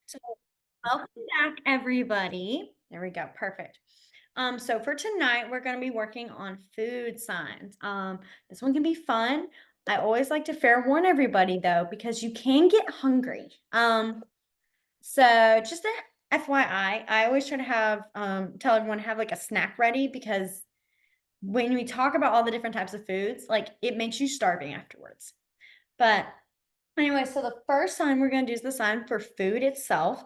So welcome back, everybody. There we go. Perfect. So for tonight, we're going to be working on food signs. This one can be fun. I always like to fair warn everybody though, because you can get hungry. So just a FYI, I always try to have tell everyone to have like a snack ready because when we talk about all the different types of foods, like it makes you starving afterwards. But anyway, so the first sign we're going to do is the sign for food itself.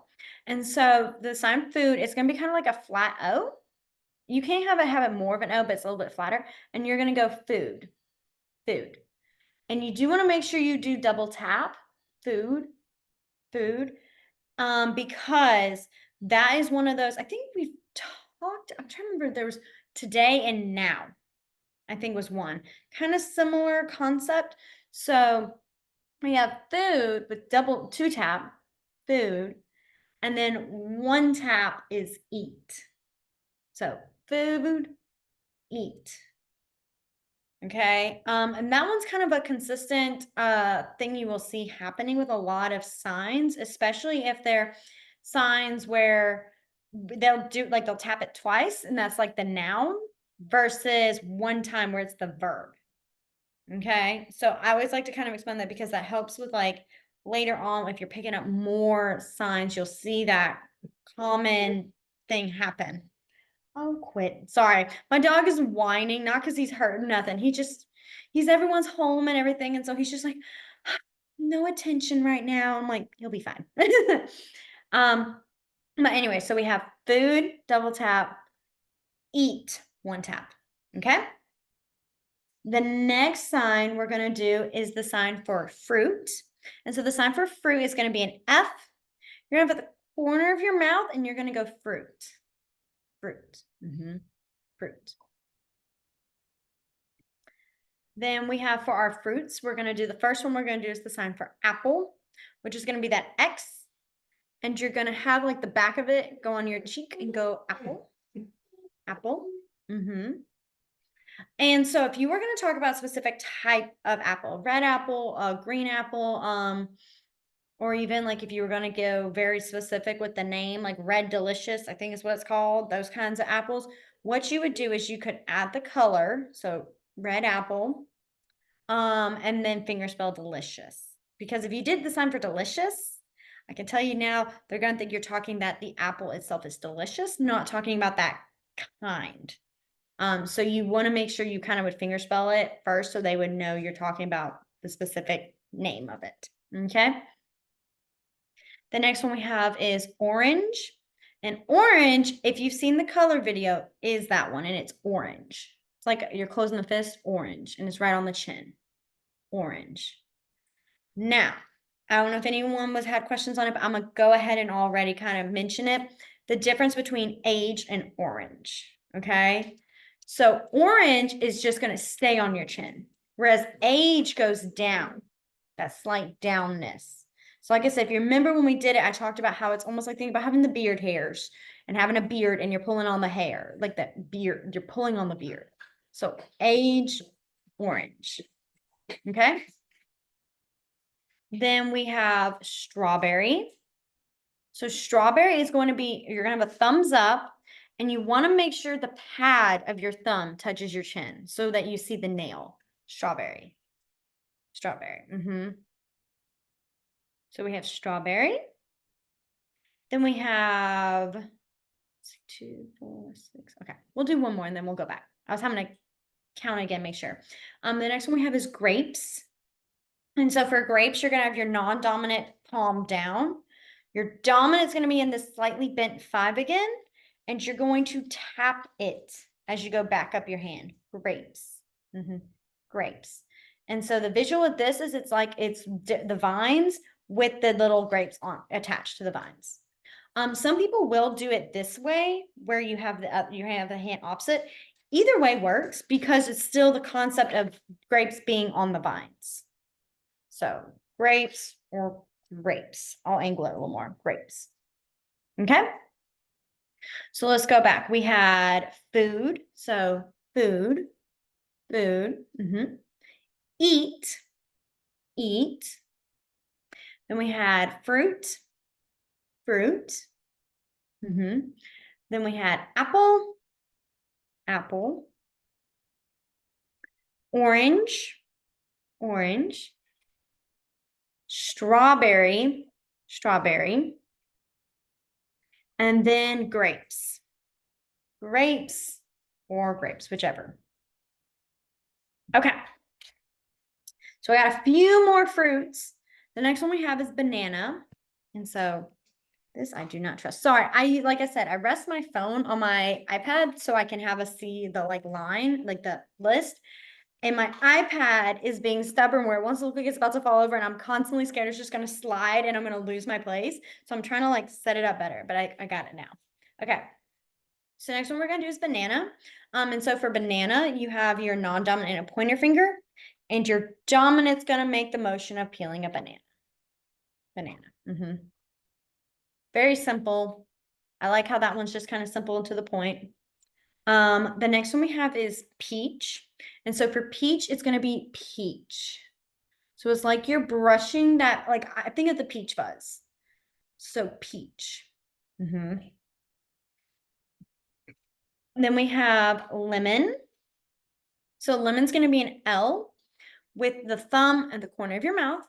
And so the sign food is going to be kind of like a flat O. You can't have it more of an O, but it's a little bit flatter. And you're going to go food, food. And you do want to make sure you do double tap food, food, because that is one of those. I think we've talked. I'm trying to remember. There was today and now. I think was one kind of similar concept. So we have food with double two tap food, and then one tap is eat. So food, eat. Okay. And that one's kind of a consistent thing you will see happening with a lot of signs, especially if they're signs where they'll tap it twice, and that's like the noun versus one time where it's the verb. Okay. So I always like to kind of explain that because that helps with like later on, if you're picking up more signs, you'll see that common thing happen. Oh, quit. Sorry. My dog is whining, not because he's hurt, nothing. He's everyone's home and everything. And so he's just like, no attention right now. I'm like, he'll be fine. um, but anyway, so we have food, double tap, eat, one tap. Okay. The next sign we're going to do is the sign for fruit. And so the sign for fruit is going to be an F. You're going to put the corner of your mouth and you're going to go fruit. Fruit. Fruit. Then we have for our fruits, we're going to do the first one we're going to do is the sign for apple, which is going to be that X. And you're going to have like the back of it go on your cheek and go apple. Apple. And so if you were going to talk about a specific type of apple, red apple, green apple, or even like if you were going to go very specific with the name, like red delicious, I think is what it's called, those kinds of apples, what you would do is you could add the color, so red apple, and then fingerspell delicious. Because if you did the sign for delicious, I can tell you now, they're going to think you're talking that the apple itself is delicious, not talking about that kind. So you want to make sure you kind of would fingerspell it first so they would know you're talking about the specific name of it. Okay. The next one we have is orange. And orange, if you've seen the color video, is that one, and it's orange. It's like you're closing the fist, orange, and it's right on the chin. Orange. Now, I don't know if anyone had questions on it, but I'm gonna go ahead and already kind of mention it. The difference between age and orange. Okay. So orange is just gonna stay on your chin, whereas age goes down, that slight downness. So like I said, if you remember when we did it, I talked about how it's almost like thinking about having the beard hairs and having a beard and you're pulling on the hair, like that beard, you're pulling on the beard. So age, orange. Okay. Then we have strawberry. So strawberry is going to be, you're going to have a thumbs up and you want to make sure the pad of your thumb touches your chin so that you see the nail. Strawberry. Strawberry. So we have strawberry. Then we have 2, 4, 6. Okay, we'll do one more and then we'll go back. I was having to count again, make sure. The next one we have is grapes. And so for grapes, you're going to have your non-dominant palm down. Your dominant is going to be in this slightly bent 5 again, and you're going to tap it as you go back up your hand. Grapes. Grapes. And so the visual of this is it's like it's the vines with the little grapes on attached to the vines. Some people will do it this way, where you have the hand opposite. Either way works because it's still the concept of grapes being on the vines. So grapes or grapes. I'll angle it a little more. Grapes. Okay. So let's go back. We had food. So food, food. Eat, eat. Then we had fruit, fruit. Then we had apple, apple, orange, orange, strawberry, strawberry, and then grapes, grapes or grapes, whichever. Okay. So I got a few more fruits. The next one we have is banana. And so this I do not trust. Sorry, like I said, I rest my phone on my iPad so I can have see the line, like the list. And my iPad is being stubborn where it wants to look like it's about to fall over and I'm constantly scared it's just going to slide and I'm going to lose my place. So I'm trying to like set it up better, but I got it now. Okay. So next one we're going to do is banana. And so for banana, you have your non-dominant and a pointer finger, and your dominant's going to make the motion of peeling a banana. Banana. Very simple. I like how that one's just kind of simple and to the point. The next one we have is peach. And so for peach, it's going to be peach. So it's like you're brushing that, like, I think of the peach fuzz. So peach. And then we have lemon. So lemon's going to be an L with the thumb at the corner of your mouth,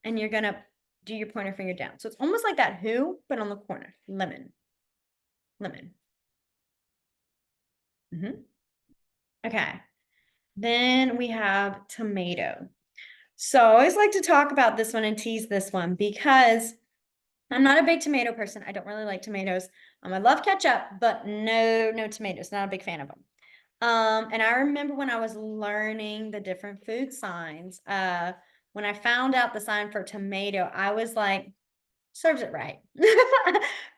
and you're going to do your pointer finger down. So it's almost like that who, but on the corner. Lemon. Lemon. Okay. Then we have tomato. So I always like to talk about this one and tease this one because I'm not a big tomato person. I don't really like tomatoes. I love ketchup, but no tomatoes. Not a big fan of them. And I remember when I was learning the different food signs, when I found out the sign for tomato, I was like, serves it right.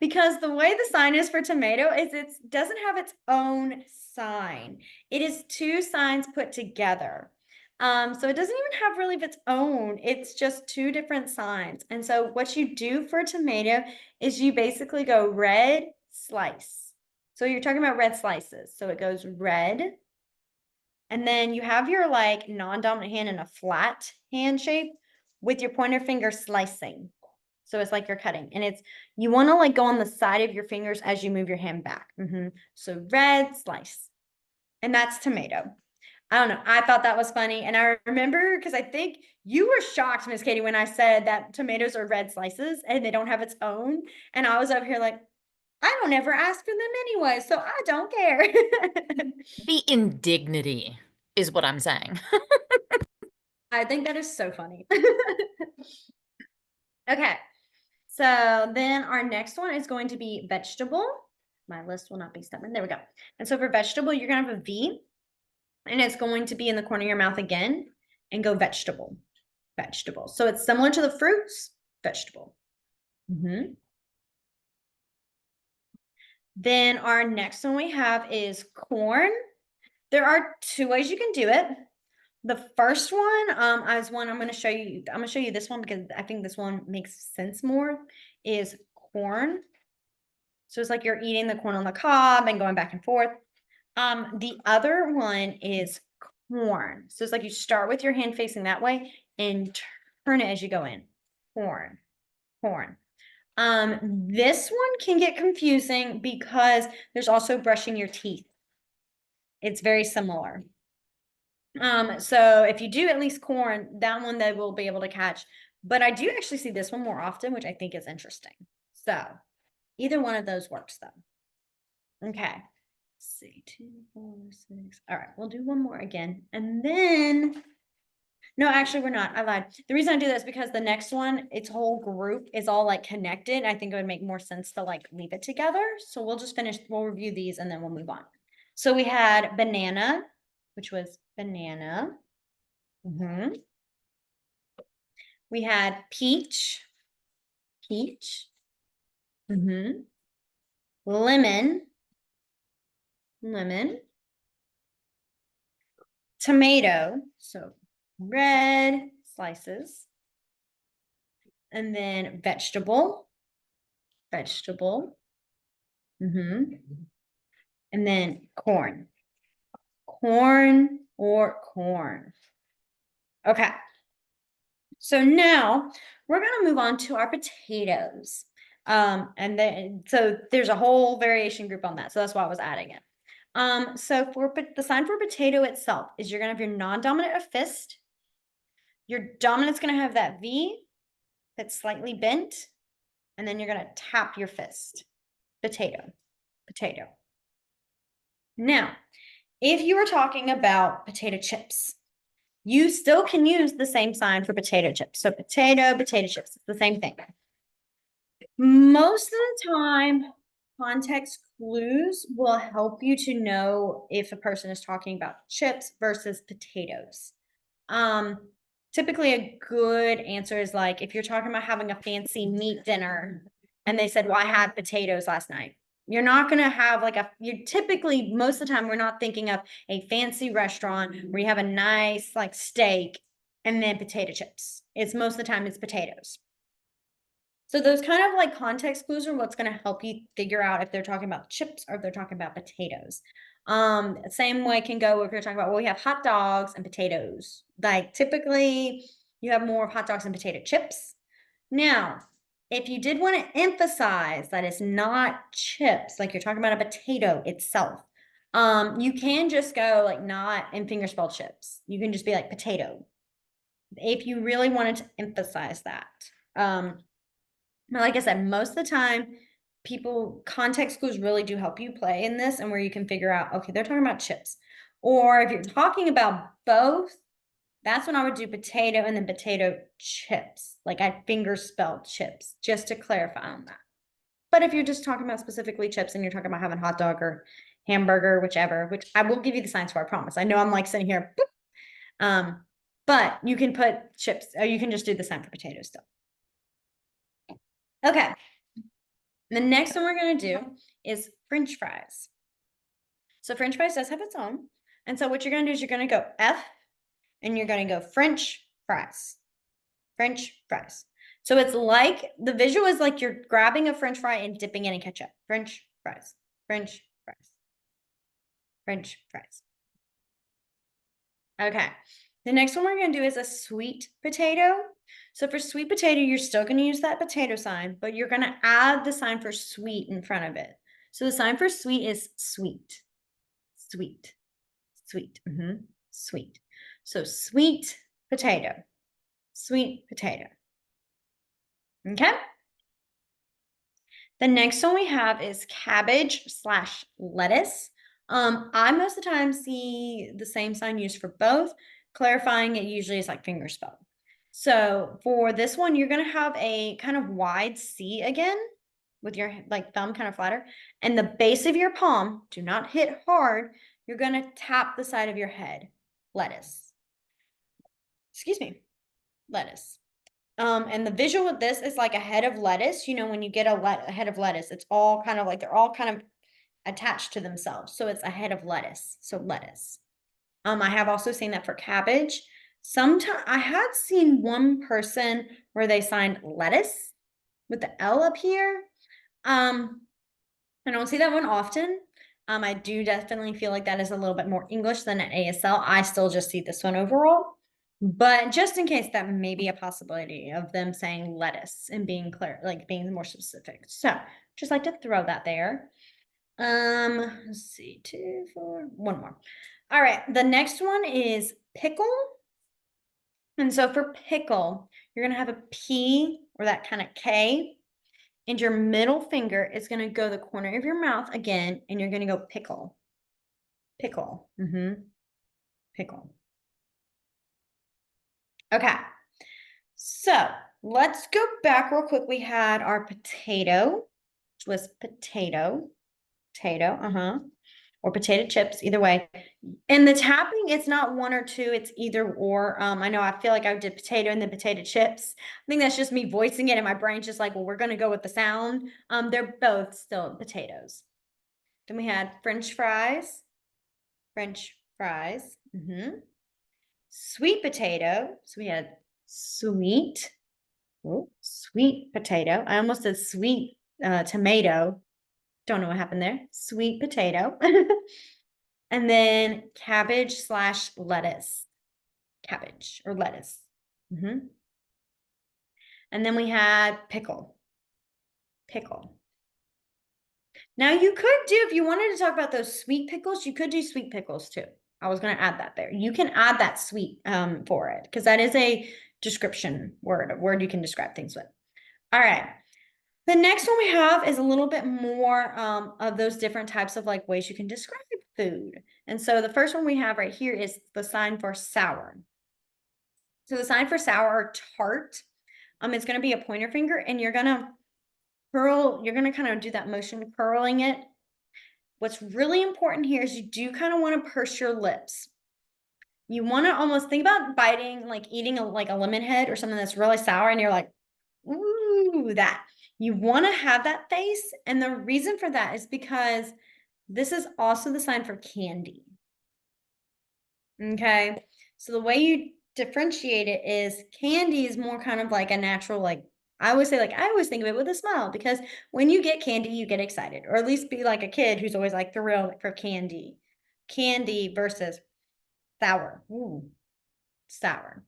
Because the way the sign is for tomato is it doesn't have its own sign. It is two signs put together. So it doesn't even have really of its own. It's just two different signs. And so what you do for a tomato is you basically go red, slice. So you're talking about red slices. So it goes red. And then you have your like non-dominant hand in a flat hand shape with your pointer finger slicing. So it's like you're cutting, and you want to like go on the side of your fingers as you move your hand back. So red slice, and that's tomato. I don't know. I thought that was funny. And I remember because I think you were shocked, Miss Katie, when I said that tomatoes are red slices and they don't have its own. And I was over here like, I don't ever ask for them anyway, so I don't care. The indignity is what I'm saying. I think that is so funny. Okay. So then our next one is going to be vegetable. My list will not be stubborn. There we go. And so for vegetable, you're going to have a V, and it's going to be in the corner of your mouth again and go vegetable, vegetable. So it's similar to the fruits, vegetable. Then our next one we have is corn. There are two ways you can do it. The first one, I'm going to show you. I'm going to show you this one because I think this one makes sense more. Is corn. So it's like you're eating the corn on the cob and going back and forth. The other one is corn. So it's like you start with your hand facing that way and turn it as you go in. Corn, corn. This one can get confusing because there's also brushing your teeth. It's very similar. So if you do at least corn, that one they will be able to catch. But I do actually see this one more often, which I think is interesting. So either one of those works though. Okay. Let's see, 2, 4, 6. All right, we'll do one more again. And then, no, actually we're not. I lied. The reason I do this is because the next one, its whole group is all like connected. I think it would make more sense to like leave it together. So we'll review these and then we'll move on. So we had banana, which was banana. We had peach, peach. Lemon, lemon. Tomato, so red slices. And then vegetable, vegetable. And then corn, corn or corn. Okay. So now we're going to move on to our potatoes. And then, so there's a whole variation group on that. So that's why I was adding it. So for the sign for potato itself is you're gonna have your non-dominant of fist. Your dominant's gonna have that V that's slightly bent, and then you're gonna tap your fist. Potato, potato. Now, if you were talking about potato chips, you still can use the same sign for potato chips. So potato, potato chips, it's the same thing. Most of the time, context clues will help you to know if a person is talking about chips versus potatoes. Um, Typically a good answer is like if you're talking about having a fancy meat dinner and they said, well, I had potatoes last night. You're not going to have like you typically, most of the time, we're not thinking of a fancy restaurant where you have a nice like steak and then potato chips. It's most of the time it's potatoes. So those kind of like context clues are what's going to help you figure out if they're talking about chips or if they're talking about potatoes. Same way can go if you're talking about, well, we have hot dogs and potatoes. Like typically you have more of hot dogs and potato chips. Now, if you did want to emphasize that it's not chips, like you're talking about a potato itself, you can just go like not in finger spell chips. You can just be like potato if you really wanted to emphasize that. Like I said, most of the time, context clues really do help you play in this and where you can figure out, okay, they're talking about chips. Or if you're talking about both, that's when I would do potato and then potato chips. Like I finger spelled chips, just to clarify on that. But if you're just talking about specifically chips and you're talking about having hot dog or hamburger, whichever, which I will give you the signs for, I promise. I know I'm like sitting here, but you can put chips, or you can just do the sign for potatoes still. Okay. The next one we're going to do is French fries. So French fries does have its own. And so what you're going to do is you're going to go F and you're going to go French fries. French fries. So it's like the visual is like you're grabbing a French fry and dipping it in ketchup. French fries. French fries. French fries. Okay. The next one we're going to do is a sweet potato. So for sweet potato, you're still going to use that potato sign, but you're going to add the sign for sweet in front of it. So the sign for sweet is sweet, sweet, sweet, sweet. So sweet potato, sweet potato. Okay. The next one we have is cabbage slash lettuce. I most of the time see the same sign used for both, clarifying it usually is like finger spell. So for this one, you're going to have a kind of wide C again with your like thumb kind of flatter and the base of your palm, do not hit hard. You're going to tap the side of your head, lettuce. Excuse me, lettuce. And the visual with this is like a head of lettuce. You know, when you get a head of lettuce, it's all kind of like they're all kind of attached to themselves. So it's a head of lettuce. So lettuce. I have also seen that for cabbage. Sometimes I had seen one person where they signed lettuce with the L up here. I don't see that one often. I do definitely feel like that is a little bit more English than an ASL. I still just see this one overall. But just in case that may be a possibility of them saying lettuce and being clear, like being more specific. So just like to throw that there. Let's see, 2, 4, one more. All right, the next one is pickle. And so for pickle, you're gonna have a P or that kind of K, and your middle finger is gonna go the corner of your mouth again, and you're gonna go pickle. Pickle. Pickle. Okay. So let's go back real quick. We had our potato, which was potato, or potato chips, either way. And the tapping, it's not one or two, it's either or. I know I feel like I did potato and then potato chips. I think that's just me voicing it, and my brain's just like, well, we're gonna go with the sound. They're both still potatoes. Then we had French fries, French fries. Sweet potato. So we had sweet. Oh, sweet potato. I almost said sweet tomato. Don't know what happened there. Sweet potato. And then cabbage slash lettuce. Cabbage or lettuce. And then we had pickle. pickle. Now you could do, if you wanted to talk about those sweet pickles, you could do sweet pickles too. I was going to add that there. You can add that sweet for it because that is a description word, a word you can describe things with. All right. The next one we have is a little bit more of those different types of like ways you can describe food. And so the first one we have right here is the sign for sour. So the sign for sour or tart, it's going to be a pointer finger and you're going to curl, you're going to kind of do that motion curling it. What's really important here is you do kind of want to purse your lips. You want to almost think about biting, like eating like a lemon head or something that's really sour and you're like, ooh, that. You want to have that face. And the reason for that is because this is also the sign for candy. Okay. So the way you differentiate it is candy is more kind of like a natural, like I always say, like I always think of it with a smile because when you get candy, you get excited, or at least be like a kid who's always like thrilled for candy. Candy versus sour. Ooh, sour.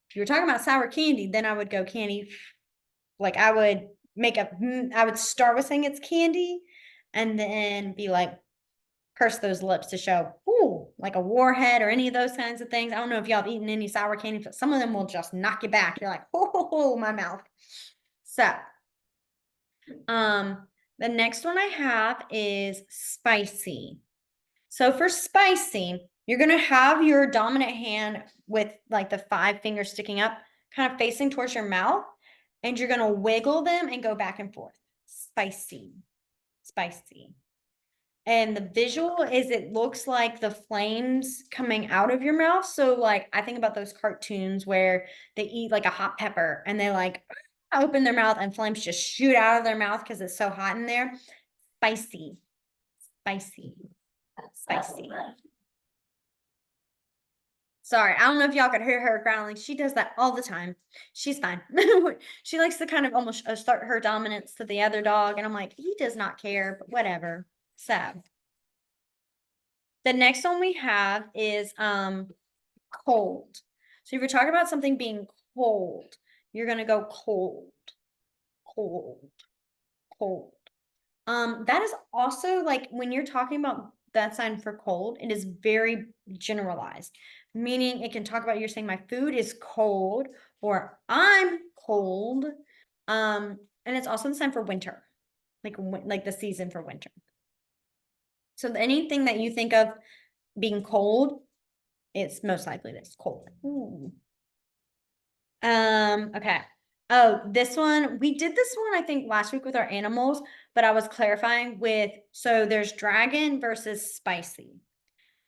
If you were talking about sour candy, then I would go candy. Like I would I would start with saying it's candy and then be like, purse those lips to show, ooh, like a warhead or any of those kinds of things. I don't know if y'all have eaten any sour candy, but some of them will just knock you back. You're like, oh, my mouth. So, the next one I have is spicy. So for spicy, you're gonna have your dominant hand with like the 5 fingers sticking up, kind of facing towards your mouth, and you're gonna wiggle them and go back and forth. Spicy, spicy. And the visual is it looks like the flames coming out of your mouth. So like I think about those cartoons where they eat like a hot pepper and they like open their mouth and flames just shoot out of their mouth because it's so hot in there. Spicy, spicy, spicy. Sorry, I don't know if y'all could hear her growling. She does that all the time. She's fine. She likes to kind of almost assert her dominance to the other dog. And I'm like, he does not care, but whatever. So the next one we have is cold. So if you're talking about something being cold, you're gonna go cold, cold, cold. That is also like when you're talking about that sign for cold, it is very generalized, meaning it can talk about you're saying my food is cold or I'm cold. And it's also the sign for winter, like the season for winter. So anything that you think of being cold, it's most likely this cold. Ooh. Okay. Oh, this one, we did this one, I think, last week with our animals, but I was clarifying with, so there's dragon versus spicy.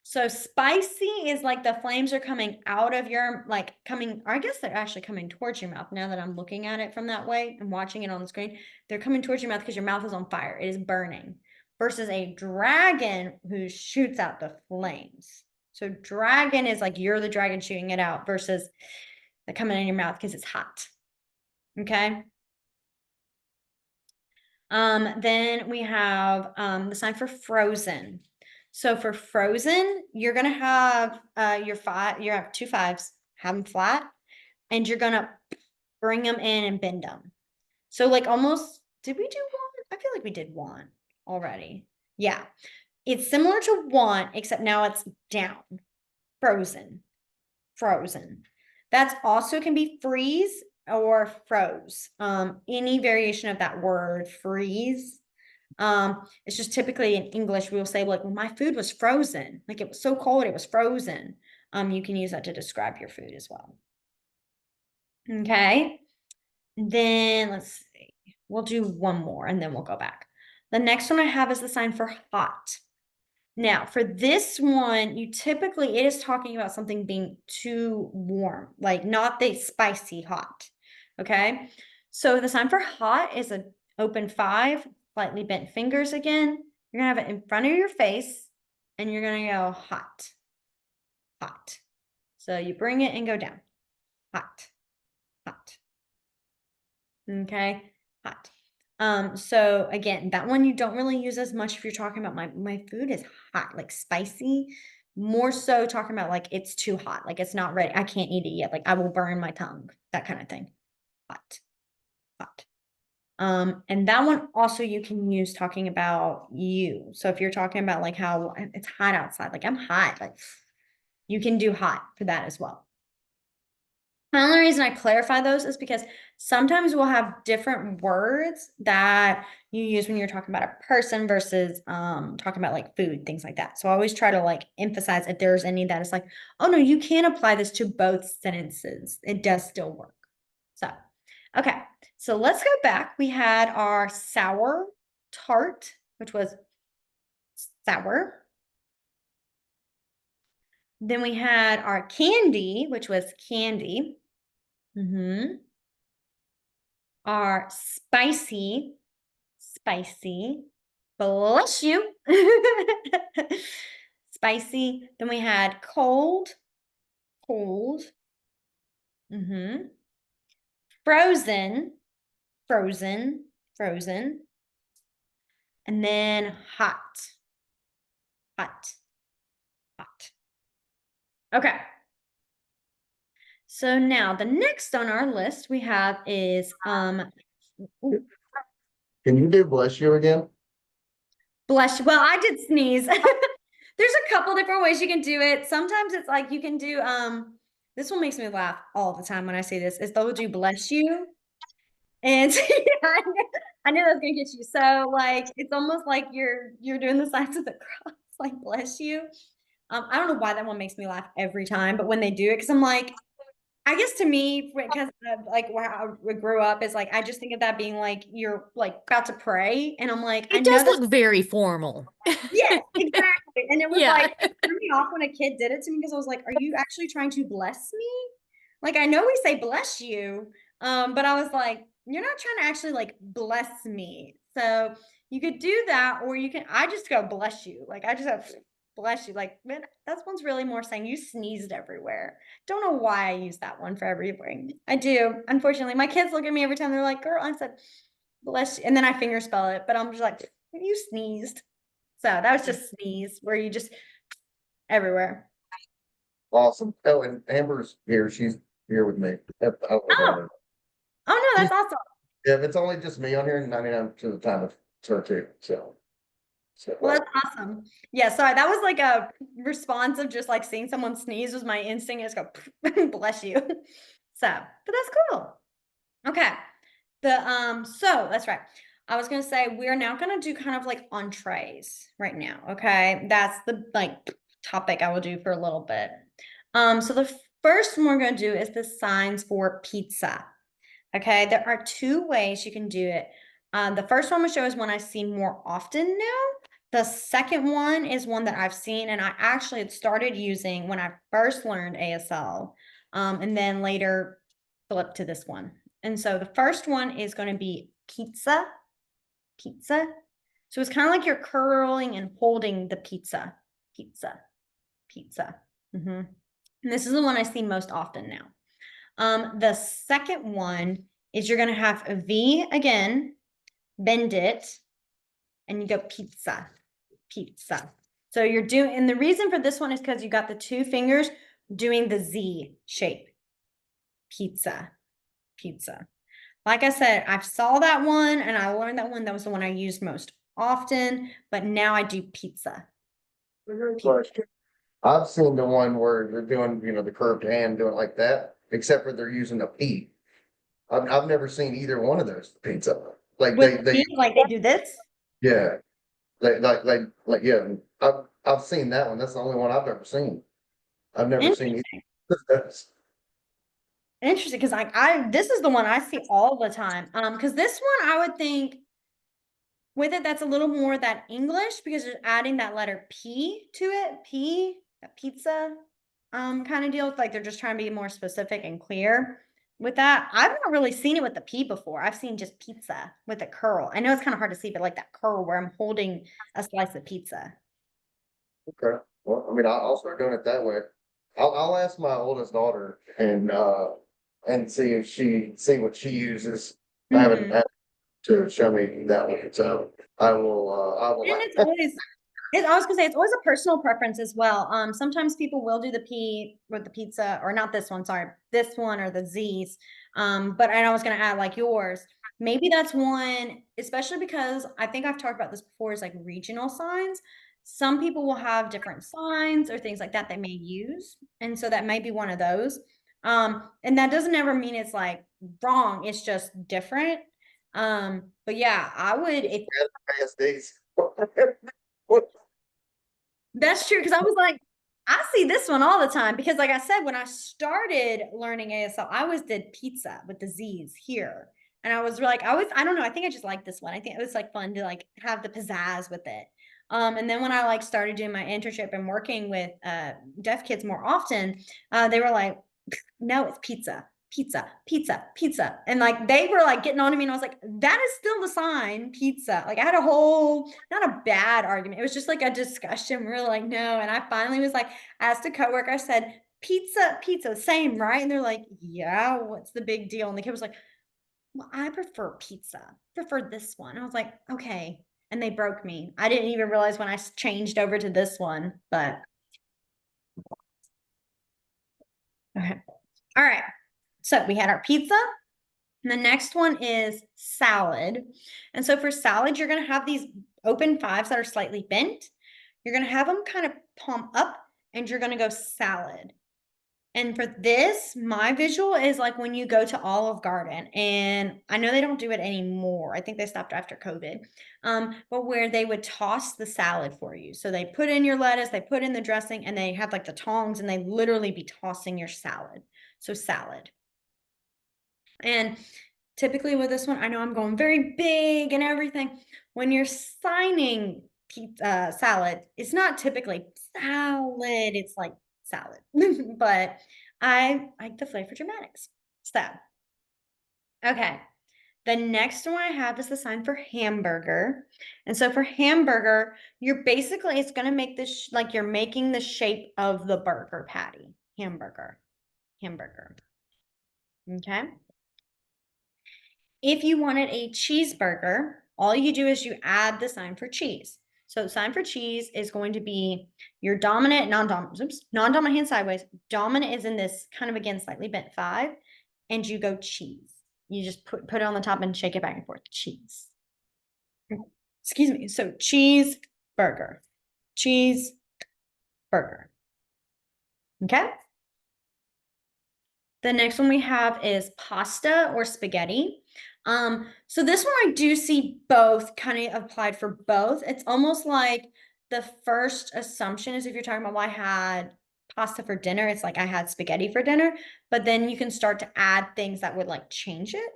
So spicy is like the flames are coming out of your, like coming, or I guess they're actually coming towards your mouth now that I'm looking at it from that way and watching it on the screen. They're coming towards your mouth because your mouth is on fire. It is burning versus a dragon who shoots out the flames. So dragon is like you're the dragon shooting it out versus they're coming in your mouth because it's hot. Okay. Then we have the sign for frozen. So for frozen, you're gonna have your five, you have 2 5s, have them flat, and you're gonna bring them in and bend them. So like almost, did we do one? I feel like we did one already. Yeah. It's similar to one, except now it's down. Frozen. Frozen. That's also can be freeze or froze. Any variation of that word, freeze. It's just typically in English, we'll say like, well, my food was frozen. Like it was so cold, it was frozen. You can use that to describe your food as well. Okay. Then let's see. We'll do one more and then we'll go back. The next one I have is the sign for hot. Now, for this one, you typically, it is talking about something being too warm, like not the spicy hot. Okay. So the sign for hot is an open 5, slightly bent fingers again. You're going to have it in front of your face and you're going to go hot, hot. So you bring it and go down. Hot, hot. Okay. Hot. So again, that one you don't really use as much if you're talking about my food is hot, like spicy, more so talking about like it's too hot, like it's not ready. I can't eat it yet. Like I will burn my tongue, that kind of thing. Hot, hot. And that one also you can use talking about you. So if you're talking about like how it's hot outside, like I'm hot, like you can do hot for that as well. The only reason I clarify those is because sometimes we'll have different words that you use when you're talking about a person versus talking about like food, things like that. So I always try to like emphasize if there's any that is like, oh no, you can apply this to both sentences. It does still work. So, okay. So let's go back. We had our sour tart, which was sour. Then we had our candy, which was candy. Our spicy. Bless you. Spicy. Then we had cold. hmm Frozen, frozen. And then hot, hot. Okay. So now the next on our list we have is ooh, Can you do bless you again? blush. Well, I did sneeze. There's a couple different ways you can do it. Sometimes it's like you can do this one makes me laugh all the time when I say this, is they'll do bless you. And I knew that was gonna get you. So like it's almost like you're doing the signs of the cross, like bless you. I don't know why that one makes me laugh every time, but when they do it, because I'm like, I guess to me, because of like where I grew up is like I just think of that being like you're like about to pray, and I'm like, I It know does that's look very formal. yes, exactly. And it was Yeah. like it threw me off when a kid did it to me because I was like, are you actually trying to bless me? Like I know we say bless you, but I was like, you're not trying to actually like bless me. So you could do that, or you can I just go bless you. Like I just have bless you. Like, man, that one's really more saying you sneezed everywhere. Don't know why I use that one for everything. I do. Unfortunately, my kids look at me every time they're like, girl, I said bless you. And then I finger spell it, but I'm just like, you sneezed. So that was just sneeze where you just everywhere. Awesome. Oh, and Amber's here. She's here with me. Oh, oh no, She's, that's awesome. yeah, it's only just me on here, 99% of the time it's her too. So Well, that's awesome. Yeah, sorry. That was like a response of just like seeing someone sneeze was my instinct. Just go bless you. So, but that's cool. Okay. So that's right. I was gonna say we're now gonna do kind of like entrees right now. Okay. That's the like topic I will do for a little bit. So the first one we're gonna do is the signs for pizza. Okay, there are two ways you can do it. The first one I'm gonna show is one I see more often now. The second one is one that I've seen and I actually had started using when I first learned ASL, and then later flipped to this one. And so the first one is going to be pizza. So it's kind of like you're curling and holding the pizza, pizza. And this is the one I see most often now. The second one is you're going to have a V again, bend it, and you go pizza. So you're doing, and the reason for this one is because you got the two fingers doing the Z shape. Pizza. Like I said, I saw that one and I learned that one. That was the one I used most often, but now I do pizza. question. I've seen the one where they're doing, the curved hand doing it like that, except for they're using a P. I've never seen either one of those pizza. Like With they the like they do this. yeah, yeah. I've seen that one. That's the only one I've ever seen. I've never seen Interesting. either of those. Interesting, because like I this is the one I see all the time. Because this one I would think with it that's a little more that English because you're adding that letter P to it. That pizza kind of deal. It's like they're just trying to be more specific and clear with that. I've not really seen it with the P before. I've seen just pizza with a curl. I know it's kind of hard to see, but like that curl where I'm holding a slice of pizza. Okay. Well, I mean, I'll start doing it that way. I'll ask my oldest daughter and see what she uses. I haven't Mhm. had to show me that one, so I will. And I was gonna say it's always a personal preference as well. Sometimes people will do the P with the pizza, or not this one, sorry, this one or the Z's. But and I was gonna add like yours. maybe that's one, especially because I think I've talked about this before, is like regional signs. Some people will have different signs or things like that they may use. And so that might be one of those. And that doesn't ever mean it's like wrong, it's just different. But yeah, I would if Past days. that's true, because I was like, I see this one all the time because, like I said, when I started learning ASL, I always did pizza with the Z's here. And I was like, I don't know, I think I just like this one. I think it was like fun to like have the pizzazz with it. And then when I like started doing my internship and working with deaf kids more often, they were like, no, it's pizza, pizza, pizza, pizza. And like they were like getting on to me, and I was like, that is still the sign, pizza. Like I had a whole, not a bad argument. It was just like a discussion. We were like, no. And I finally was like, asked a coworker, I said, pizza, pizza, same, right? And they're like, yeah, what's the big deal? And the kid was like, well, I prefer pizza, prefer this one. I was like, okay. And they broke me. I didn't even realize when I changed over to this one, but okay. All right. So we had our pizza. And the next one is salad. And so for salad, you're going to have these open fives that are slightly bent. You're going to have them kind of palm up and you're going to go salad. And for this, my visual is like when you go to Olive Garden, and I know they don't do it anymore. I think they stopped after COVID. But where they would toss the salad for you. So they put in your lettuce, they put in the dressing, and they have like the tongs, and they literally be tossing your salad. So salad. And typically with this one, I know I'm going very big and everything. When you're signing pizza salad, it's not typically salad, it's like salad. But I like the flavor dramatics. So, okay. The next one I have is the sign for hamburger. And so for hamburger, you're basically, it's going to make this like you're making the shape of the burger patty. Hamburger. Hamburger. Okay. If you wanted a cheeseburger, all you do is you add the sign for cheese. So the sign for cheese is going to be your dominant, non-dominant hand sideways. Dominant is in this kind of, again, slightly bent five, and you go cheese. You just put it on the top and shake it back and forth. Cheese. Excuse me. So cheese burger. Cheese burger. Okay. The next one we have is pasta or spaghetti. So this one I do see both kind of applied for both. It's almost like the first assumption is if you're talking about, well, I had pasta for dinner, it's like I had spaghetti for dinner, but then you can start to add things that would like change it.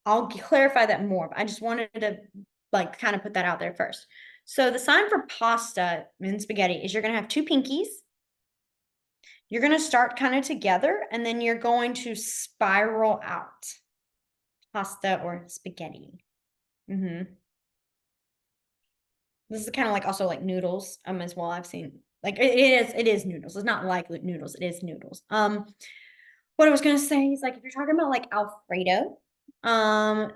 I'll clarify that more, but I just wanted to like kind of put that out there first. So the sign for pasta and spaghetti is you're going to have two pinkies. You're going to start kind of together, and then you're going to spiral out. Pasta or spaghetti. This is kind of like also like noodles as well. I've seen like it is noodles. It's not like noodles, it is noodles. What I was gonna say is like if you're talking about like Alfredo,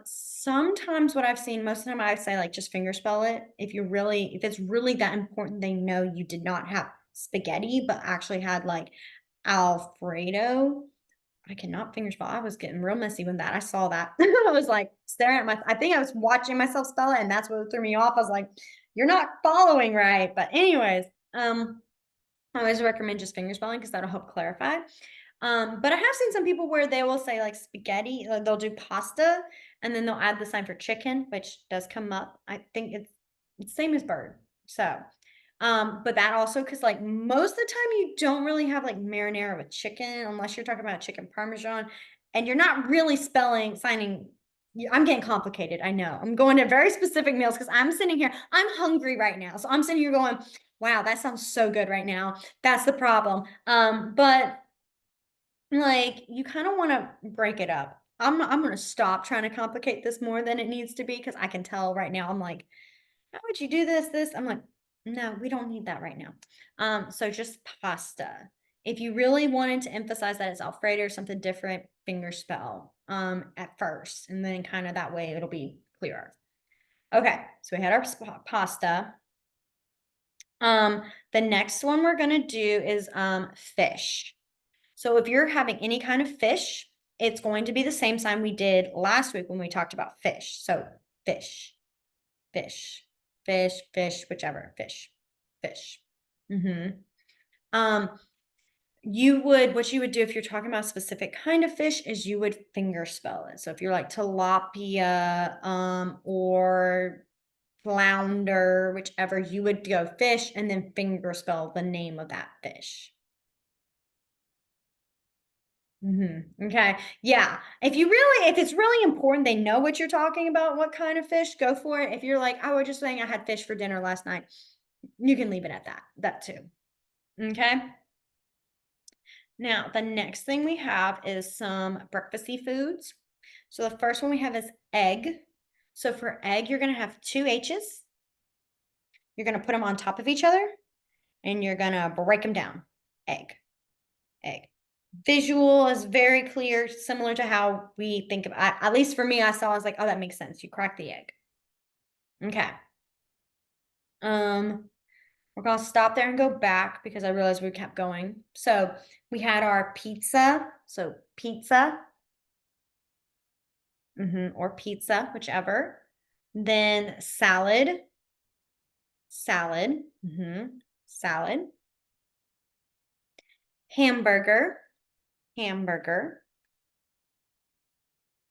sometimes what I've seen, most of the time I say like just finger spell it. If it's really that important, they know you did not have spaghetti, but actually had like Alfredo. I cannot finger spell. I was getting real messy with that. I saw that. I was like staring at I think I was watching myself spell it, and that's what threw me off. I was like, you're not following right. But anyways, I always recommend just finger spelling because that'll help clarify. But I have seen some people where they will say like spaghetti, like they'll do pasta, and then they'll add the sign for chicken, which does come up. I think it's the same as bird. So but that also, because like most of the time you don't really have like marinara with chicken unless you're talking about chicken parmesan, and you're not really signing. I'm getting complicated. I know. I'm going to very specific meals because I'm sitting here. I'm hungry right now, so I'm sitting here going, "Wow, that sounds so good right now." That's the problem. But like you kind of want to break it up. I'm going to stop trying to complicate this more than it needs to be because I can tell right now. I'm like, how would you do this? I'm like, no, we don't need that right now. So just pasta. If you really wanted to emphasize that it's Alfredo or something different, finger spell at first, and then kind of that way it'll be clearer. Okay, so we had our pasta. The next one we're gonna do is fish. So if you're having any kind of fish, it's going to be the same sign we did last week when we talked about fish. So fish, fish, fish, fish, whichever, fish, fish. Um, what you would do if you're talking about a specific kind of fish is you would finger spell it. So if you're like tilapia, or flounder, whichever, you would go fish and then finger spell the name of that fish. Okay. Yeah. If it's really important, they know what you're talking about, what kind of fish, go for it. If you're like, I was just saying I had fish for dinner last night, you can leave it at that too. Okay. Now, the next thing we have is some breakfasty foods. So the first one we have is egg. So for egg, you're going to have two H's. You're going to put them on top of each other and you're going to break them down. Egg, egg. Visual is very clear, similar to how we think of, at least for me, I was like, oh, that makes sense. You crack the egg. Okay. We're gonna stop there and go back because I realized we kept going. So we had our pizza. So pizza, or pizza, whichever. Then salad, salad, salad. Hamburger, hamburger.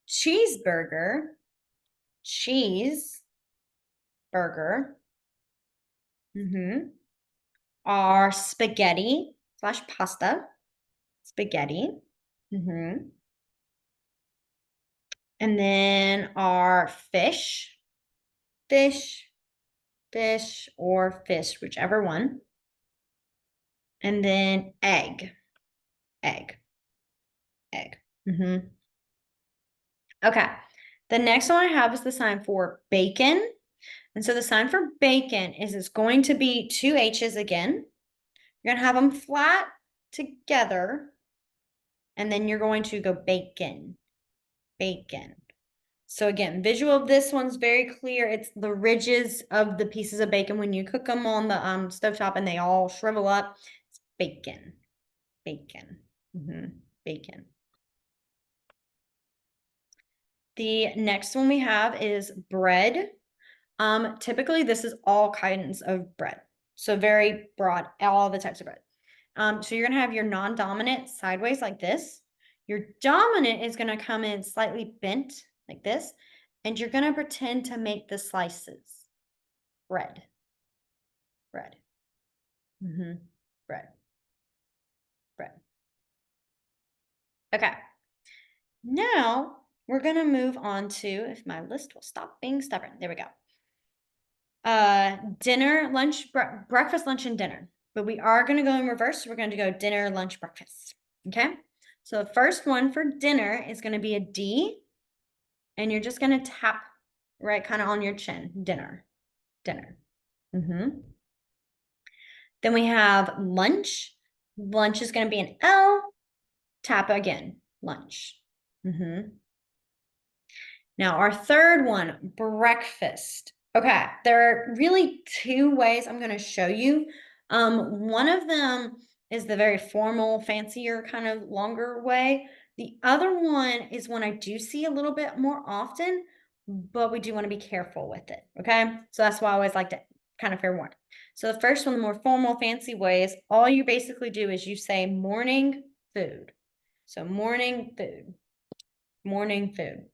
Cheeseburger, cheese, burger. Our spaghetti / pasta, spaghetti. And then our fish, fish, fish, or fish, whichever one. And then egg, egg, egg. Okay. The next one I have is the sign for bacon. And so the sign for bacon is it's going to be two H's again. You're going to have them flat together. And then you're going to go bacon, bacon. So again, visual of this one's very clear. It's the ridges of the pieces of bacon when you cook them on the stovetop and they all shrivel up. It's bacon, bacon, bacon. The next one we have is bread. Typically this is all kinds of bread. So very broad, all the types of bread. So you're gonna have your non-dominant sideways like this. Your dominant is gonna come in slightly bent like this, and you're gonna pretend to make the slices. Bread, bread, bread, bread. Okay. Now we're gonna move on to, if my list will stop being stubborn. There we go. Dinner, lunch, breakfast, lunch, and dinner. But we are going to go in reverse. So we're going to go dinner, lunch, breakfast. Okay. So the first one for dinner is going to be a D. And you're just going to tap right kind of on your chin. Dinner, dinner. Then we have lunch. Lunch is going to be an L. Tap again. Lunch. Now our third one, breakfast. Okay, there are really two ways I'm going to show you. One of them is the very formal, fancier, kind of longer way. The other one is one I do see a little bit more often, but we do want to be careful with it. Okay, so that's why I always like to kind of fair warn. So the first one, the more formal, fancy way is all you basically do is you say morning food. So morning food, morning food.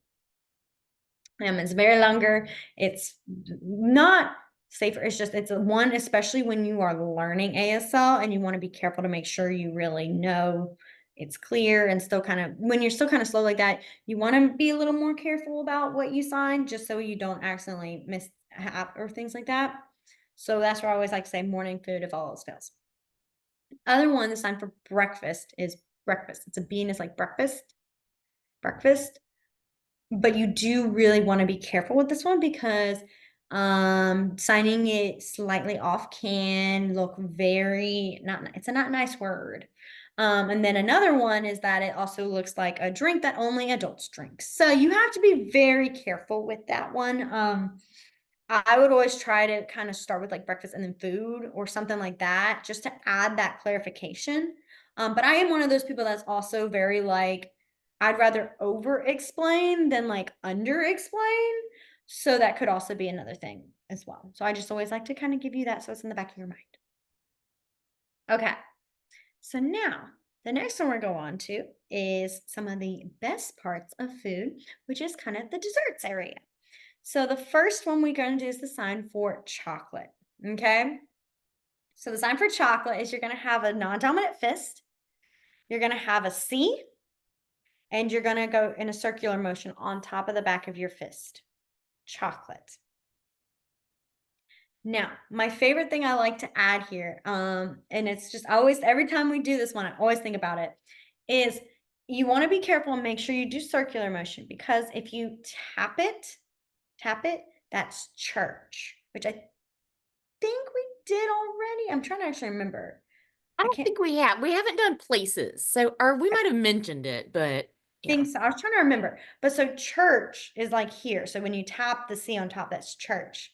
It's very longer. It's not safer. It's one, especially when you are learning ASL and you want to be careful to make sure you really know it's clear and still when you're still kind of slow like that, you want to be a little more careful about what you sign just so you don't accidentally mishap or things like that. So that's why I always like to say morning food if all else fails. Other one, the sign for breakfast is breakfast. It's a B and it's like breakfast, breakfast. But you do really want to be careful with this one because signing it slightly off can look very it's a not nice word. And then another one is that it also looks like a drink that only adults drink. So you have to be very careful with that one. I would always try to kind of start with like breakfast and then food or something like that, just to add that clarification. But I am one of those people that's also very like, I'd rather over explain than like under explain. So that could also be another thing as well. So I just always like to kind of give you that so it's in the back of your mind. Okay. So now the next one we're going to go on to is some of the best parts of food, which is kind of the desserts area. So the first one we're going to do is the sign for chocolate. Okay. So the sign for chocolate is you're going to have a non-dominant fist. You're going to have a C, and you're going to go in a circular motion on top of the back of your fist. Chocolate. Now, my favorite thing I like to add here, and it's just always, every time we do this one, I always think about it, is you want to be careful and make sure you do circular motion, because if you tap it, that's church, which I think we did already. I'm trying to actually remember. I I don't can't think we have. We haven't done places. So, or we might have mentioned it, but yeah. think so. I was trying to remember. But so church is like here. So when you tap the C on top, that's church.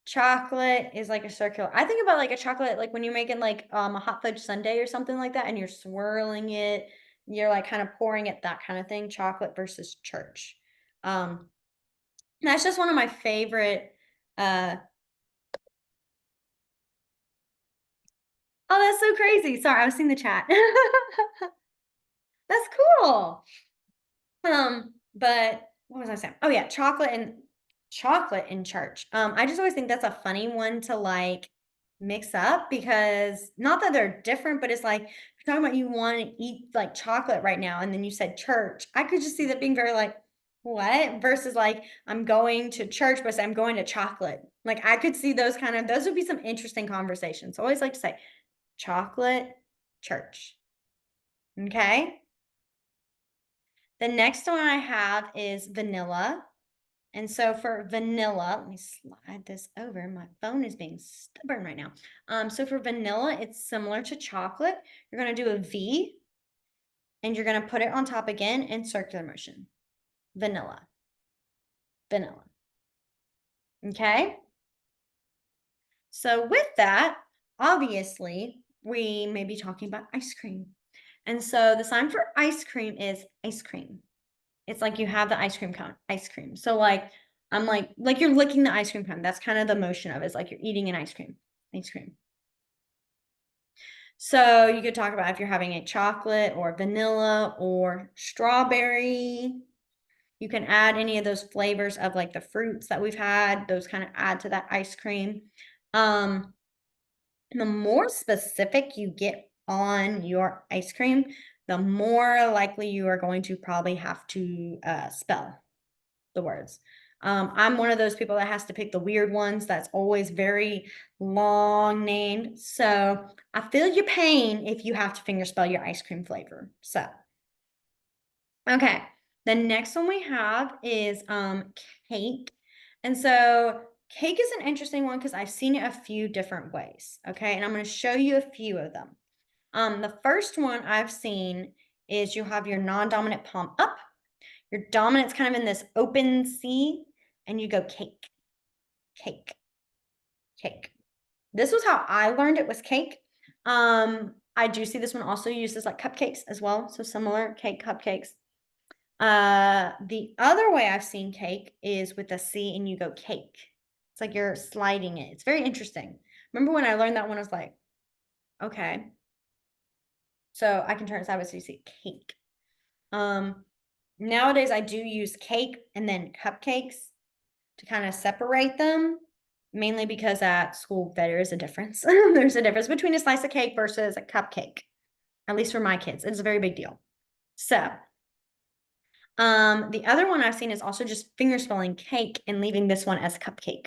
Chocolate is like a circular. I think about like a chocolate, like when you're making like a hot fudge sundae or something like that, and you're swirling it, you're like kind of pouring it, that kind of thing. Chocolate versus church. Um, that's just one of my favorite. Oh, that's so crazy. Sorry, I was seeing the chat. That's cool. But what was I saying? Oh yeah, chocolate in church. I just always think that's a funny one to like mix up, because not that they're different, but it's like you're talking about you want to eat like chocolate right now, and then you said church. I could just see that being very like, what? Versus like I'm going to church, but I'm going to chocolate. Like I could see those would be some interesting conversations. So I always like to say chocolate, church. Okay. The next one I have is vanilla. And so for vanilla, let me slide this over. My phone is being stubborn right now. So for vanilla, it's similar to chocolate. You're going to do a V, and you're going to put it on top again in circular motion. Vanilla. Vanilla. Okay. So with that, obviously, we may be talking about ice cream. And so the sign for ice cream is ice cream. It's like you have the ice cream cone, ice cream. So like I'm like you're licking the ice cream cone. That's kind of the motion of it. It's like you're eating an ice cream. Ice cream. So you could talk about if you're having a chocolate or vanilla or strawberry. You can add any of those flavors of like the fruits that we've had. Those kind of add to that ice cream. The more specific you get on your ice cream, the more likely you are going to probably have to spell the words. I'm one of those people that has to pick the weird ones that's always very long named. So I feel your pain if you have to finger spell your ice cream flavor. So, okay. The next one we have is cake. And so cake is an interesting one because I've seen it a few different ways. Okay. And I'm going to show you a few of them. The first one I've seen is you have your non-dominant palm up. Your dominant's kind of in this open C, and you go cake, cake, cake. This was how I learned it was cake. I do see this one also uses like cupcakes as well. So similar cake, cupcakes. The other way I've seen cake is with a C and you go cake. It's like you're sliding it. It's very interesting. Remember when I learned that one, I was like, okay. So I can turn it sideways so you see cake. Nowadays I do use cake and then cupcakes to kind of separate them, mainly because at school there is a difference. There's a difference between a slice of cake versus a cupcake, at least for my kids. It's a very big deal. So, the other one I've seen is also just finger spelling cake and leaving this one as cupcake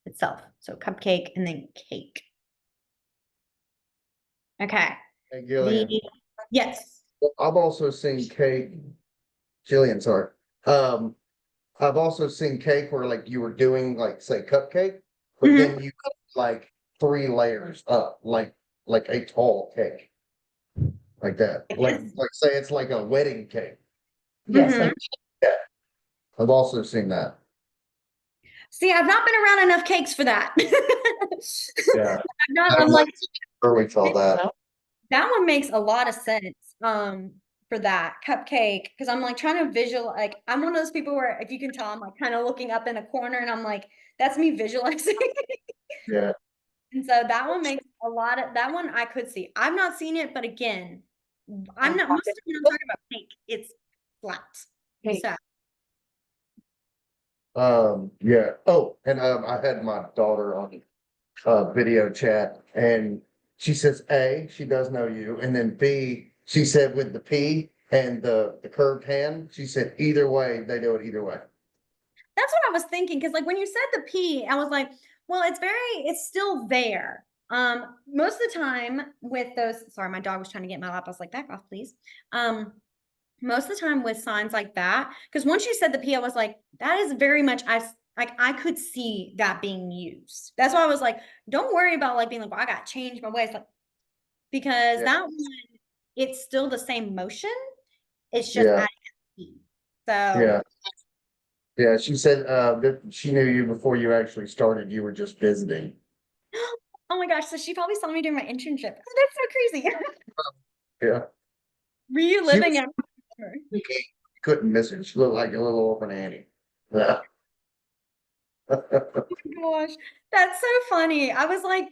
itself. So cupcake and then cake. Okay. Hey, Gillian, Yes. I've also seen cake, Jillian, sorry. Um, I've also seen cake where like you were doing like, say, cupcake, but Mhm. then you put like 3 layers up, like a tall cake. Like that. Like say it's like a wedding cake. Yes. Mhm. Yeah, I've also seen that. See, I've not been around enough cakes for that. Yeah. I'm like, Where we saw that. that one makes a lot of sense, for that cupcake because I'm like trying to visual. Like I'm one of those people where if you can tell, I'm like kind of looking up in a corner, and I'm like, that's me visualizing. Yeah, And so that one makes a lot of that one I could see. I've not seen it, but again, I'm not most of the time when I'm talking about cake, it's flat. So yeah. Oh, and I had my daughter on video chat, and she says A, she does know you, and then B, she said with the P and the curved hand, she said either way, they do it either way. that's what I was thinking. Cause like when you said the P, I was like, well, it's still there. Most of the time with those, sorry, my dog was trying to get in my lap. I was like, back off, please. Most of the time with signs like that, because once you said the P, I was like, that is very much like I could see that being used. That's why I was like, don't worry about like being like, well, I got to change my ways, like because Yeah. that one, it's still the same motion. It's just Yeah, adding a P. So yeah, yeah. She said that she knew you before you actually started. You were just visiting. oh my gosh, so she probably saw me doing my internship. Oh, that's so crazy. Yeah, she Reliving was it. couldn't miss her. She looked like a little orphan Annie. Yeah. Gosh, that's so funny. I was like,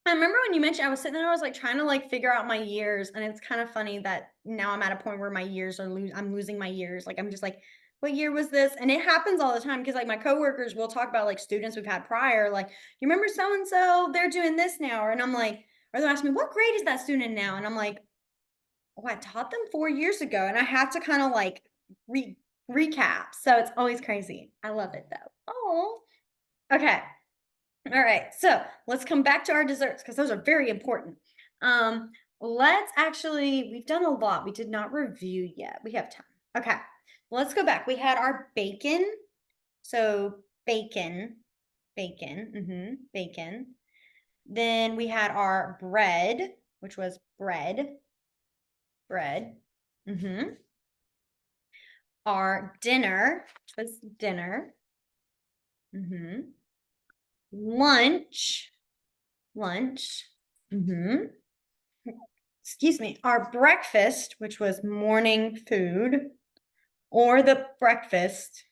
I remember when you mentioned I was sitting there, I was like trying to like figure out my years, and it's kind of funny that now I'm at a point where my years are I'm losing my years. Like I'm just like, what year was this? And it happens all the time because like my coworkers will talk about like students we've had prior, like, you remember so and so, they're doing this now, and I'm like, or they'll ask me, what grade is that student in now? And I'm like, oh, I taught them 4 years ago, and I have to kind of like recap. So it's always crazy. I love it though. Oh, okay. All right, so let's come back to our desserts because those are very important. Let's actually, we've done a lot. We did not review yet. We have time. Okay, let's go back. We had our bacon. So bacon. Then we had our bread, which was bread. Our dinner, which was dinner. Lunch. Excuse me, our breakfast, which was morning food, or the breakfast.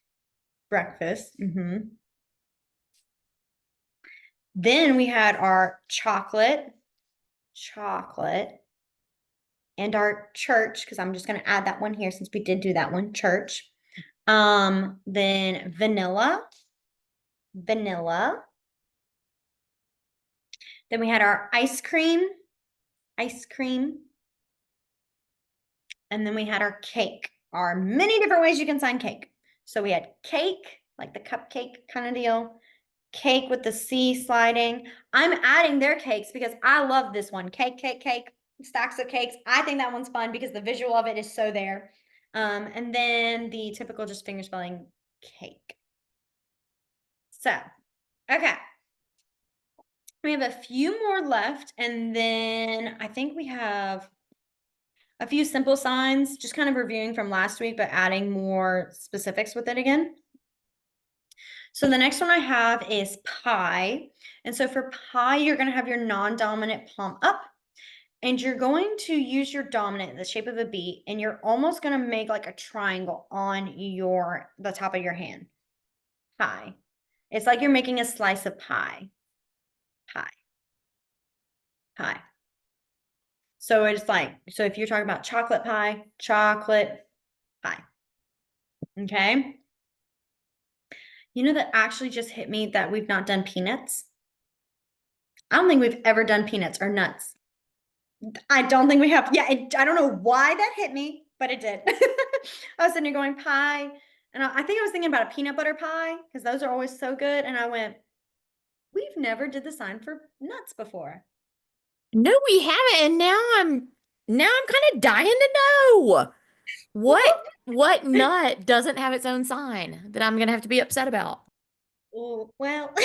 Then we had our chocolate, and our church, because I'm just going to add that one here since we did do that one, church. Then vanilla. Then we had our ice cream. And then we had our cake, our many different ways you can sign cake. So we had cake, like the cupcake kind of deal, cake with the C sliding. I'm adding their cakes because I love this one. Cake, stacks of cakes. I think that one's fun because the visual of it is so there. And then the typical just finger spelling cake. So, okay. We have a few more left, and then I think we have a few simple signs, just kind of reviewing from last week, but adding more specifics with it again. So the next one I have is pi. And so for pi, you're going to have your non-dominant palm up, and you're going to use your dominant in the shape of a B, and you're almost going to make like a triangle on the top of your hand. Pi. It's like you're making a slice of pie. Pie. So it's like, so if you're talking about chocolate pie. Okay. You know, that actually just hit me that we've not done peanuts. I don't think we've ever done peanuts or nuts. I don't think we have. Yeah, I don't know why that hit me, but it did. I was sitting there going pie, and I think I was thinking about a peanut butter pie because those are always so good. And I went, we've never did the sign for nuts before. No, we haven't. And now I'm kind of dying to know what nut doesn't have its own sign that I'm gonna have to be upset about. Oh, well, so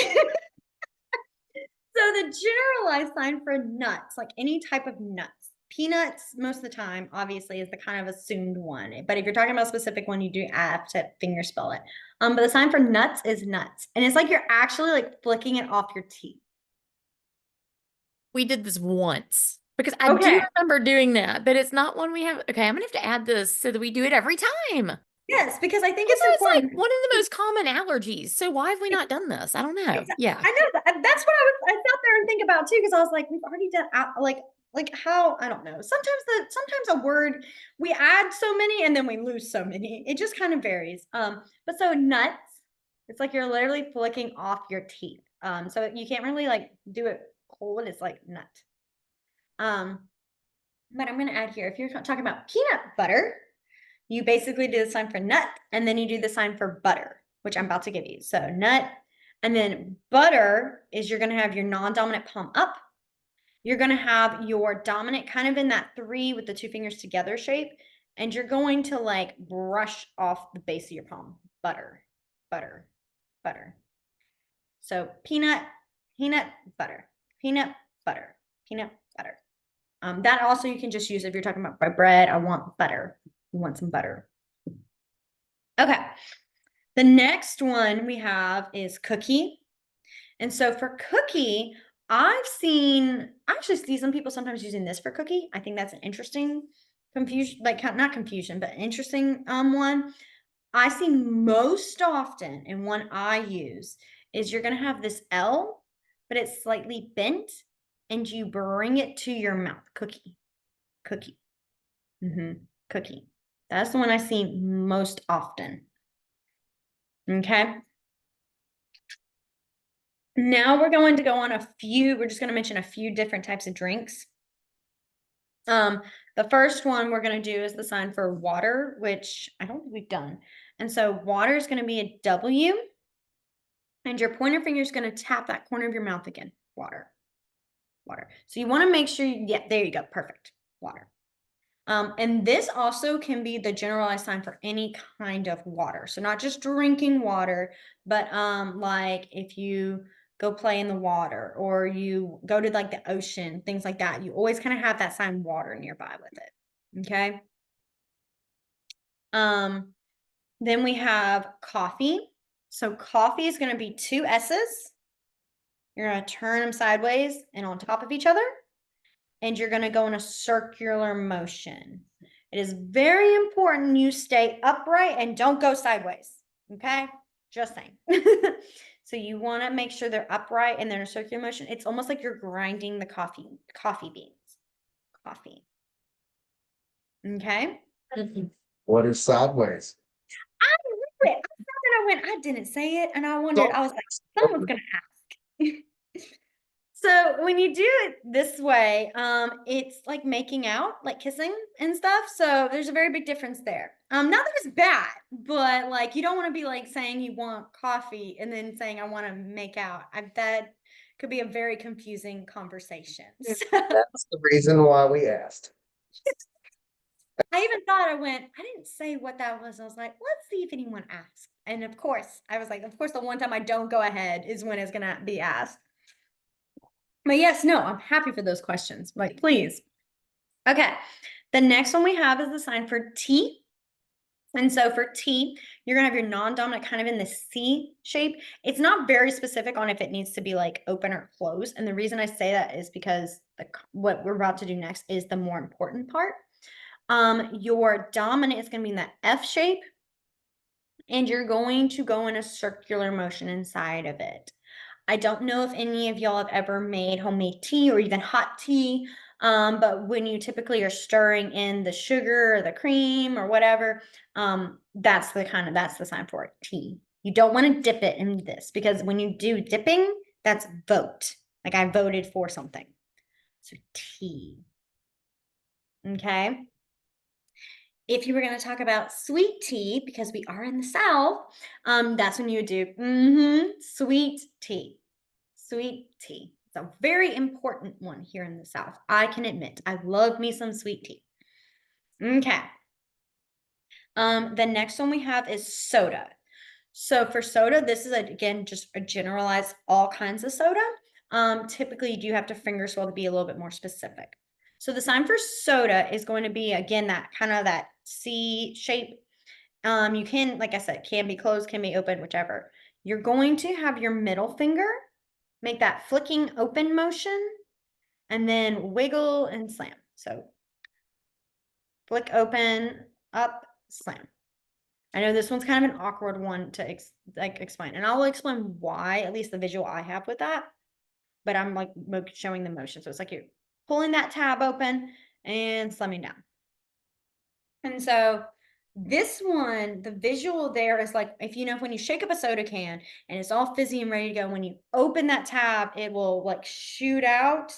the generalized sign for nuts, like any type of nuts, peanuts, most of the time, obviously, is the kind of assumed one. But if you're talking about a specific one, you do have to finger spell it. But the sign for nuts is nuts. And it's like you're actually like flicking it off your teeth. We did this once Because I do Okay. remember doing that, but it's not one we have. Okay, I'm gonna have to add this so that we do it every time. Yes, because I think Also, it's it's like important. one of the most common allergies. So why have we not done this? I don't know. Yeah. I know that that's what I sat there and think about too, because I was like, we've already done like how I don't know. Sometimes a word we add so many and then we lose so many. It just kind of varies. But so nuts, it's like you're literally flicking off your teeth. So you can't really like do it cold. It's like nut. Um, but I'm gonna add here, if you're talking about peanut butter, you basically do the sign for nut and then you do the sign for butter, which I'm about to give you. So nut and then butter is you're going to have your non-dominant palm up. You're going to have your dominant kind of in that 3 with the 2 fingers together shape. And you're going to like brush off the base of your palm. Butter, butter, butter. So peanut, peanut, butter, peanut, butter, peanut, butter. That also you can just use if you're talking about bread. I want butter. You want some butter. Okay. The next one we have is cookie. And so for cookie, I actually see some people sometimes using this for cookie. I think that's an interesting confusion, like not confusion, but interesting one. I see most often, and one I use is you're going to have this L, but it's slightly bent, and you bring it to your mouth. Cookie, cookie, cookie. That's the one I see most often. Okay. Now we're going to go on we're just going to mention a few different types of drinks. The first one we're going to do is the sign for water, which I don't think we've done. And so water is going to be a W, and your pointer finger is going to tap that corner of your mouth again. Water, water. So you want to make sure, yeah, there you go. Perfect. Water. And this also can be the generalized sign for any kind of water. So not just drinking water, but like if you go play in the water or you go to like the ocean, things like that, you always kind of have that sign water nearby with it. Okay. Then we have coffee. So coffee is going to be 2 S's. You're going to turn them sideways and on top of each other, and you're going to go in a circular motion. It is very important you stay upright and don't go sideways. Okay? Just saying. So you want to make sure they're upright and they're in a circular motion. It's almost like you're grinding the coffee beans. Coffee. Okay? What is sideways? I knew it. I thought that I went, I didn't say it. And I wondered, I was like, someone's going to ask. So when you do it this way, it's like making out, like kissing and stuff. So there's a very big difference there. Not that it's bad, but like you don't want to be like saying you want coffee and then saying I want to make out. That could be a very confusing conversation. So That's the reason why we asked. I even thought I didn't say what that was. I was like, let's see if anyone asks. And of course, I was like, of course, the one time I don't go ahead is when it's gonna be asked. But yes, no, I'm happy for those questions. Like, please. Okay. The next one we have is the sign for T. And so for T, you're going to have your non-dominant kind of in the C shape. It's not very specific on if it needs to be like open or closed. And the reason I say that is because what we're about to do next is the more important part. Your dominant is going to be in that F shape, and you're going to go in a circular motion inside of it. I don't know if any of y'all have ever made homemade tea or even hot tea, but when you typically are stirring in the sugar or the cream or whatever, that's the sign for it, tea. You don't want to dip it in this because when you do dipping, that's vote. Like I voted for something. So tea. Okay. If you were going to talk about sweet tea, because we are in the South, that's when you would do sweet tea. Sweet tea. It's a very important one here in the South. I can admit, I love me some sweet tea. Okay. The next one we have is soda. So for soda, this is again just a generalized all kinds of soda. Typically, you do have to finger swirl to be a little bit more specific. So the sign for soda is going to be again that kind of that C shape. You can, like I said, can be closed, can be open, whichever. You're going to have your middle finger make that flicking open motion, and then wiggle and slam. So flick open, up, slam. I know this one's kind of an awkward one to explain, and I'll explain why, at least the visual I have with that. But I'm like showing the motion. So it's like you're pulling that tab open and slamming down. And so this one, the visual there is like, if you know, when you shake up a soda can and it's all fizzy and ready to go, when you open that tab, it will like shoot out.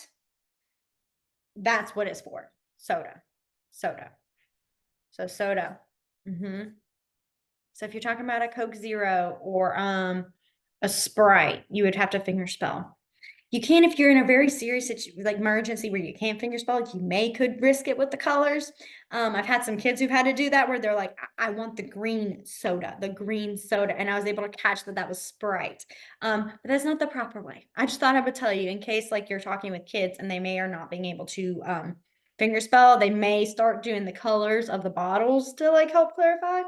That's what it's for. Soda. So soda. So if you're talking about a Coke Zero or a Sprite, you would have to finger spell. You can if you're in a very serious like emergency where you can't finger spell, you could risk it with the colors. I've had some kids who've had to do that where they're like, I want the green soda, and I was able to catch that was Sprite. But that's not the proper way. I just thought I would tell you in case like you're talking with kids and they may or not being able to finger spell, they may start doing the colors of the bottles to like help clarify.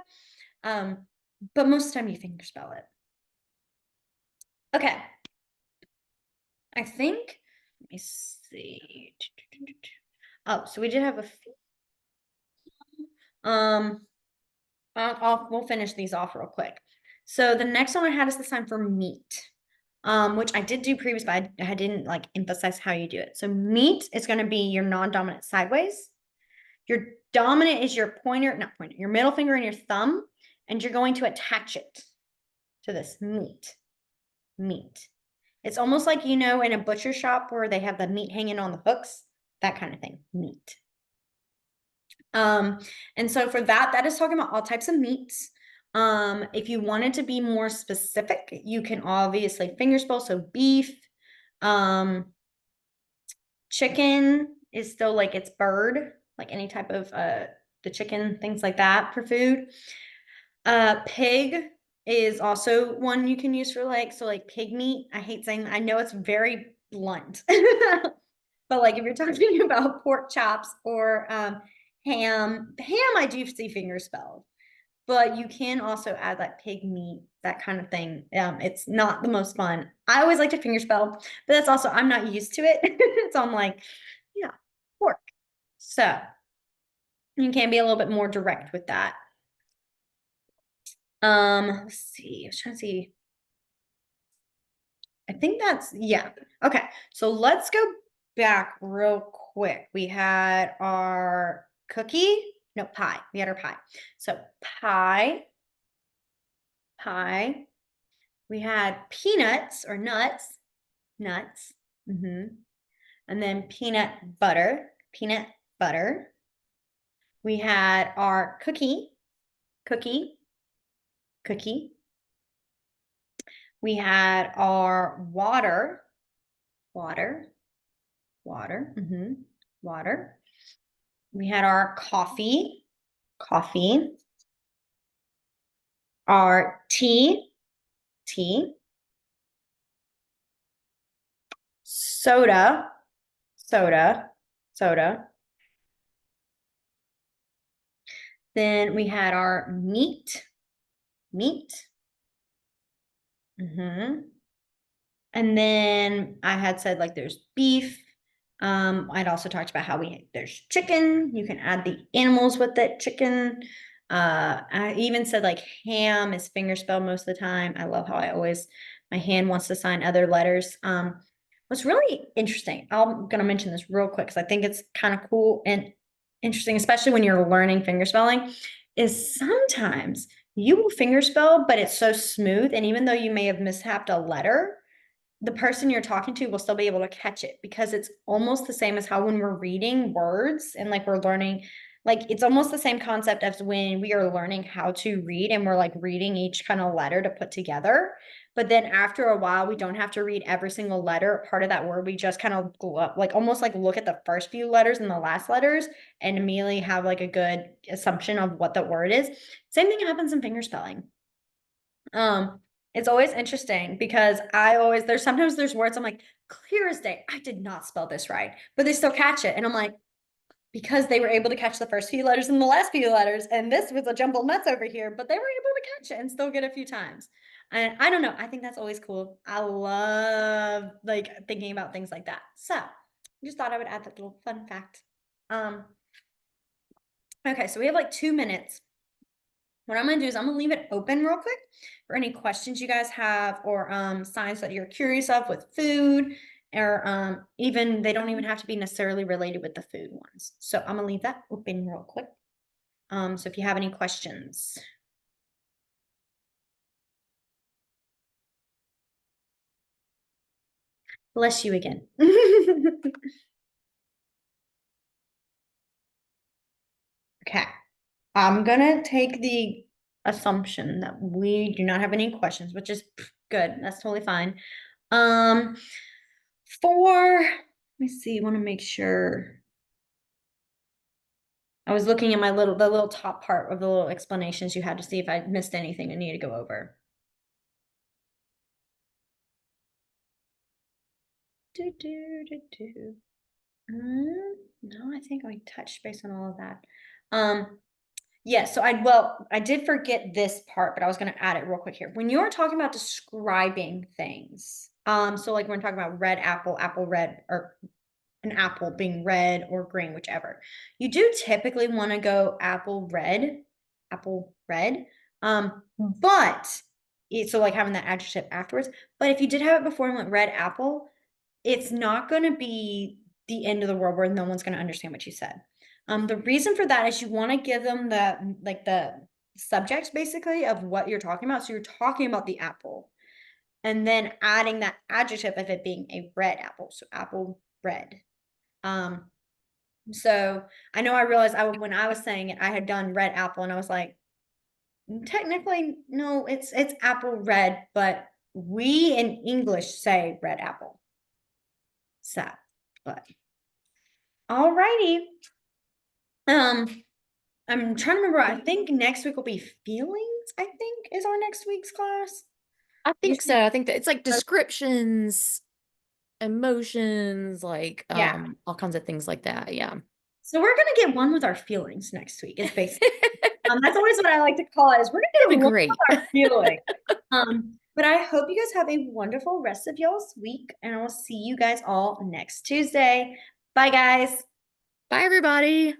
But most of the time you finger spell it. Okay. I think, let me see. Oh, so we did have a few. We'll finish these off real quick. So the next one I had is the sign for meet, which I did do previous, but I didn't like emphasize how you do it. So meet is going to be your non-dominant sideways. Your dominant is your your middle finger and your thumb, and you're going to attach it to this meet. It's almost like, you know, in a butcher shop where they have the meat hanging on the hooks, that kind of thing, meat. And so for that is talking about all types of meats. If you wanted to be more specific, you can obviously finger spell. So beef, chicken is still like it's bird, like any type of the chicken, things like that for food. Pig is also one you can use for like, so like pig meat. I hate saying that. I know it's very blunt, but like if you're talking about pork chops or ham, I do see finger spelled, but you can also add like pig meat, that kind of thing. It's not the most fun. I always like to finger spell, but that's also, I'm not used to it. So I'm like, yeah, pork. So you can be a little bit more direct with that. Let's see. I was trying to see. I think that's, yeah. Okay. So let's go back real quick. We had our pie. We had our pie. So pie. We had peanuts or nuts. And then peanut butter. We had our cookie. We had our water. Water. We had our coffee. Our tea. Soda. Then we had our meat. And then I had said like there's beef. I'd also talked about how there's chicken. You can add the animals with it, chicken. I even said like ham is finger spelled most of the time. I love how my hand wants to sign other letters. What's really interesting, I'm gonna mention this real quick because I think it's kind of cool and interesting, especially when you're learning finger spelling, is sometimes you will finger spell, but it's so smooth. And even though you may have mishapped a letter, the person you're talking to will still be able to catch it because it's almost the same as how when we're reading words and like we're learning, like it's almost the same concept as when we are learning how to read and we're like reading each kind of letter to put together. But then after a while, we don't have to read every single letter, part of that word. We just kind of like almost like look at the first few letters and the last letters and immediately have like a good assumption of what the word is. Same thing happens in finger spelling. It's always interesting because sometimes there's words I'm like, clear as day, I did not spell this right, but they still catch it. And I'm like, because they were able to catch the first few letters and the last few letters, and this was a jumbled mess over here, but they were able to catch it and still get a few times. And I don't know, I think that's always cool. I love like thinking about things like that. So Just thought I would add that little fun fact. Okay, so we have like 2 minutes. What I'm gonna do is I'm gonna leave it open real quick for any questions you guys have or signs that you're curious of with food, or even they don't even have to be necessarily related with the food ones. So I'm gonna leave that open real quick. So if you have any questions. Bless you again. Okay. I'm gonna take the assumption that we do not have any questions, which is good. That's totally fine. Let me see, want to make sure. I was looking at the little top part of the little explanations you had to see if I missed anything I need to go over. No, I think I touched base on all of that. Yeah, so I did forget this part, but I was going to add it real quick here. When you're talking about describing things, so like when we're talking about red apple, apple red, or an apple being red or green, whichever, you do typically want to go apple red. But so like having that adjective afterwards. But if you did have it before and went red apple, it's not going to be the end of the world where no one's going to understand what you said. The reason for that is you want to give them the subject basically of what you're talking about. So you're talking about the apple and then adding that adjective of it being a red apple. So apple red. So I know I realized when I was saying it, I had done red apple and I was like, technically, no, it's apple red, but we in English say red apple. So, but alrighty. I'm trying to remember. I think next week will be feelings, I think is our next week's class. I think so. I think that it's like descriptions, emotions, like Yeah. all kinds of things like that. Yeah. So we're gonna get one with our feelings next week. It's basically that's always what I like to call it, is we're That'd gonna be get one great. with our feelings. But I hope you guys have a wonderful rest of y'all's week, and I will see you guys all next Tuesday. Bye, guys. Bye, everybody.